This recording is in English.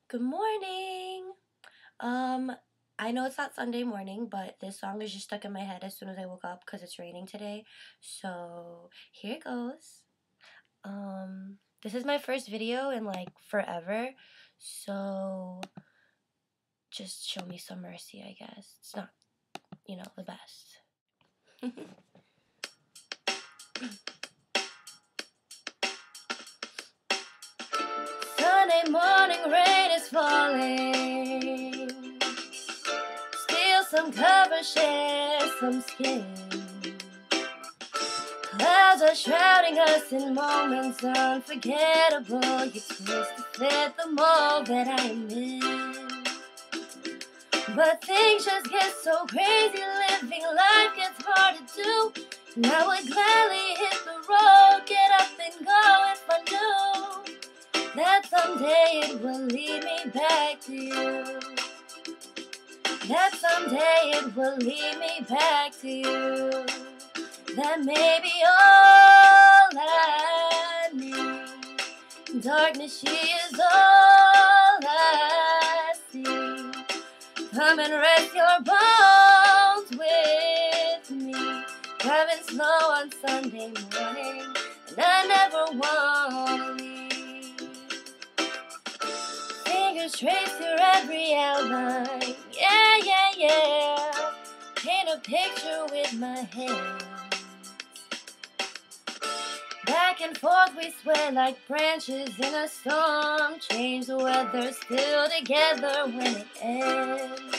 Good morning. Um, I know it's not Sunday morning, but this song is just stuck in my head as soon as I woke up because it's raining today. So here it goes. This is my first video in like forever. So just show me some mercy, I guess. It's not, the best. Sunday morning rain is falling. Steal some cover, share some skin. Clouds are shrouding us in moments unforgettable. You twist to fit the mold that I am in. But things just get so crazy, living life gets hard to do. And I would gladly hit the road, get up and go if I knew that someday it will lead me back to you. That someday it will lead me back to you. That may be all I need. Darkness, she is all I see. Come and rest your bones with me. Driving slow on Sunday morning, and I never want to leave. Fingers trace your every outline. Yeah, yeah, yeah. Paint a picture with my hands. Back and forth we sway like branches in a storm. Change the weather, still together when it ends.